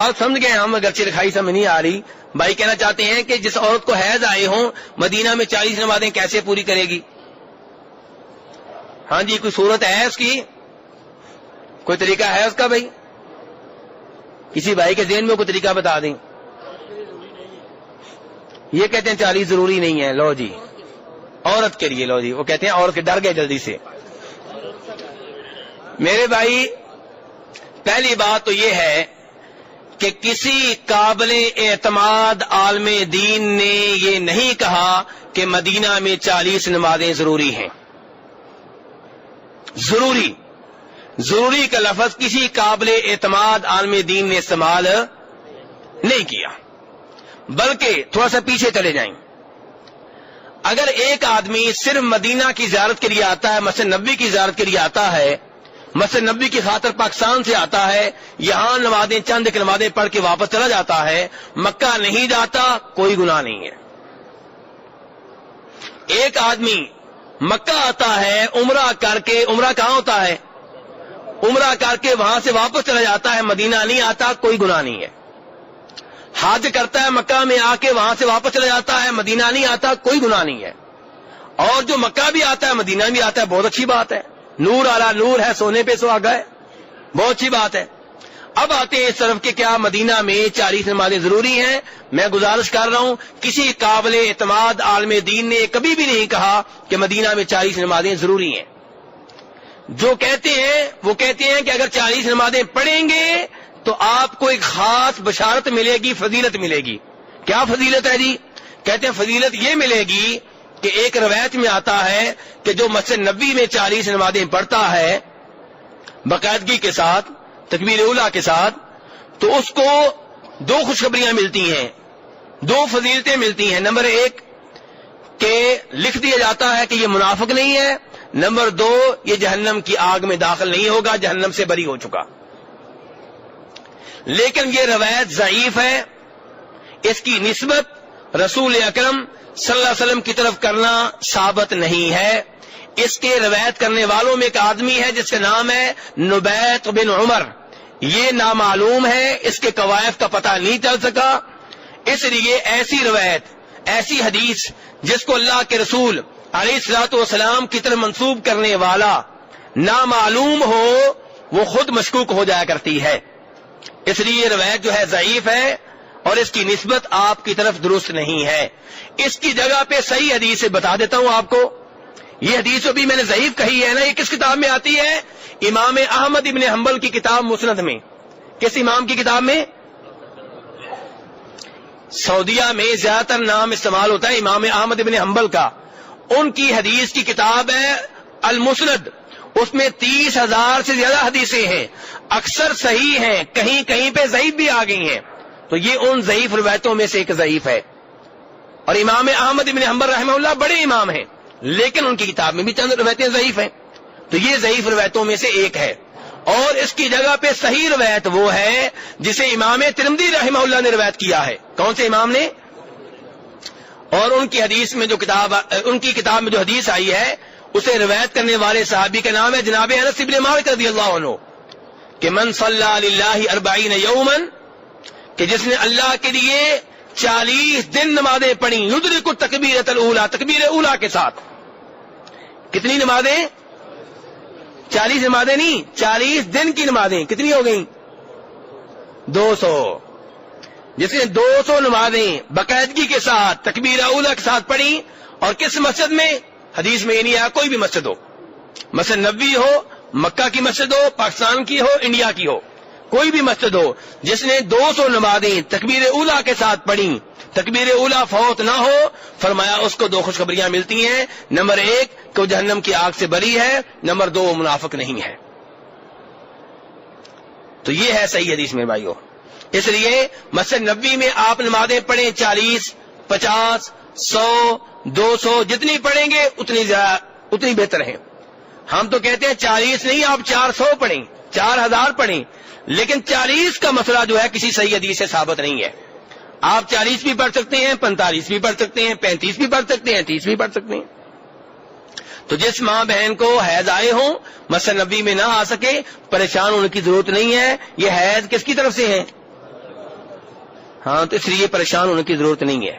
اب سمجھ گئے ہم، اگرچہ لکھائی سمجھ نہیں آ رہی. بھائی کہنا چاہتے ہیں کہ جس عورت کو حیض آئے ہوں مدینہ میں 40 نمازیں کیسے پوری کرے گی؟ ہاں جی، کوئی صورت ہے اس کی؟ کوئی طریقہ ہے اس کا؟ بھائی کسی بھائی کے ذہن میں کوئی طریقہ بتا دیں. یہ کہتے ہیں 40 ضروری نہیں ہے. لو جی، عورت کے لیے. لو جی، وہ کہتے ہیں عورت کے ڈر گئے جلدی سے. میرے بھائی پہلی بات تو یہ ہے کہ کسی قابل اعتماد عالم دین نے یہ نہیں کہا کہ مدینہ میں 40 نمازیں ضروری ہیں. ضروری کا لفظ کسی قابل اعتماد عالم دین نے استعمال نہیں کیا. بلکہ تھوڑا سا پیچھے چلے جائیں. اگر ایک آدمی صرف مدینہ کی زیارت کے لیے آتا ہے، مسجد نبوی کی زیارت کے لیے آتا ہے، مسجد نبوی کی خاطر پاکستان سے آتا ہے، یہاں نمازیں چند ایک نمازیں پڑھ کے واپس چلا جاتا ہے، مکہ نہیں جاتا، کوئی گناہ نہیں ہے. ایک آدمی مکہ آتا ہے عمرہ کر کے، عمرہ کہاں ہوتا ہے؟ عمرہ کر کے وہاں سے واپس چلا جاتا ہے، مدینہ نہیں آتا، کوئی گناہ نہیں ہے. حج کرتا ہے مکہ میں آ کے، وہاں سے واپس چلا جاتا ہے، مدینہ نہیں آتا، کوئی گناہ نہیں ہے. اور جو مکہ بھی آتا ہے مدینہ بھی آتا ہے، بہت اچھی بات ہے. نور علی نور ہے، سونے پہ سہاگا ہے، بہت اچھی بات ہے. اب آتے ہیں اس طرف کہ کیا مدینہ میں 40 نمازیں ضروری ہیں. میں گزارش کر رہا ہوں، کسی قابل اعتماد عالم دین نے کبھی بھی نہیں کہا کہ مدینہ میں 40 نمازیں ضروری ہیں. جو کہتے ہیں وہ کہتے ہیں کہ اگر 40 نمازیں پڑھیں گے تو آپ کو ایک خاص بشارت ملے گی، فضیلت ملے گی. کیا فضیلت ہے جی؟ کہتے ہیں فضیلت یہ ملے گی کہ ایک روایت میں آتا ہے کہ جو مسجد نبوی میں 40 نمازیں پڑھتا ہے باقاعدگی کے ساتھ، تکبیر اولیٰ کے ساتھ، تو اس کو 2 خوشخبریاں ملتی ہیں، 2 فضیلتیں ملتی ہیں. نمبر 1 کہ لکھ دیا جاتا ہے کہ یہ منافق نہیں ہے. نمبر 2 یہ جہنم کی آگ میں داخل نہیں ہوگا، جہنم سے بری ہو چکا. لیکن یہ روایت ضعیف ہے. اس کی نسبت رسول اکرم صلی اللہ علیہ وسلم کی طرف کرنا ثابت نہیں ہے. اس کے روایت کرنے والوں میں ایک آدمی ہے جس کا نام ہے نبیت بن عمر. یہ نامعلوم ہے، اس کے قوائف کا پتہ نہیں چل سکا. اس لیے ایسی روایت، ایسی حدیث جس کو اللہ کے رسول علیہ الصلوۃ والسلام کی طرف منسوب کرنے والا نامعلوم ہو، وہ خود مشکوک ہو جایا کرتی ہے. اس لیے یہ روایت جو ہے ضعیف ہے اور اس کی نسبت آپ کی طرف درست نہیں ہے. اس کی جگہ پہ صحیح حدیث سے بتا دیتا ہوں آپ کو. یہ حدیث بھی میں نے ضعیف کہی ہے نا، یہ کس کتاب میں آتی ہے؟ امام احمد ابن حنبل کی کتاب مسند میں. کس امام کی کتاب میں؟ سعودیہ میں زیادہ تر نام استعمال ہوتا ہے امام احمد ابن حنبل کا. ان کی حدیث کی کتاب ہے المسند. اس میں 30,000 سے زیادہ حدیثیں ہیں، اکثر صحیح ہیں، کہیں کہیں پہ ضعیف بھی آ گئی ہیں. تو یہ ان ضعیف روایتوں میں سے ایک ضعیف ہے. اور امام احمد بن حنبل رحمہ اللہ بڑے امام ہیں، لیکن ان کی کتاب میں بھی چند روایتیں ضعیف ہیں. تو یہ ضعیف روایتوں میں سے ایک ہے. اور اس کی جگہ پہ صحیح روایت وہ ہے جسے امام ترمذی رحمہ اللہ نے روایت کیا ہے. کون سے امام نے؟ اور ان کی حدیث میں جو کتاب، ان کی کتاب میں جو حدیث آئی ہے اسے روایت کرنے والے صحابی کا نام ہے جناب انس بن مالک رضی اللہ عنہ، کہ من صلی للہ 40 یوما، کہ جس نے اللہ کے لیے 40 دن نمازیں پڑھی، یدرک التکبیرۃ الاولیٰ، تکبیر اولیٰ کے ساتھ. کتنی نمازیں؟ 40 نمازیں نہیں، 40 دن کی نمازیں. کتنی ہو گئیں؟ 200. جس نے 200 نمازیں باقاعدگی کے ساتھ تکبیر اولیٰ کے ساتھ پڑھی، اور کس مسجد میں؟ حدیث میں یہ نہیں آیا کوئی بھی مسجد ہو، مسجد نبوی ہو، مکہ کی مسجد ہو، پاکستان کی ہو، انڈیا کی ہو، کوئی بھی مسجد ہو، جس نے 200 نمازیں تکبیر اولیٰ کے ساتھ پڑھی، تکبیر اولیٰ فوت نہ ہو، فرمایا اس کو 2 خوشخبریاں ملتی ہیں. نمبر 1 کہ وہ جہنم کی آگ سے بری ہے، نمبر 2 وہ منافق نہیں ہے. تو یہ ہے صحیح حدیث میں بھائیو. اس لیے مسجد نبوی میں آپ نمازیں پڑھیں 40، 50، 100، 200 جتنی پڑھیں گے اتنی بہتر ہے. ہم تو کہتے ہیں 40 نہیں، آپ 400 پڑھیں، 4000 پڑھیں، لیکن 40 کا مسئلہ جو ہے کسی صحیح حدیث سے ثابت نہیں ہے. آپ 40 بھی پڑھ سکتے ہیں، 45 بھی پڑھ سکتے ہیں، 35 بھی پڑھ سکتے ہیں، 30 بھی پڑھ سکتے ہیں. تو جس ماں بہن کو حیض آئے ہوں، مسجد نبوی میں نہ آ سکے، پریشان ہونے کی ضرورت نہیں ہے. یہ حیض کس کی طرف سے ہے؟ ہاں تو اس لیے پریشان ہونے کی ضرورت نہیں ہے.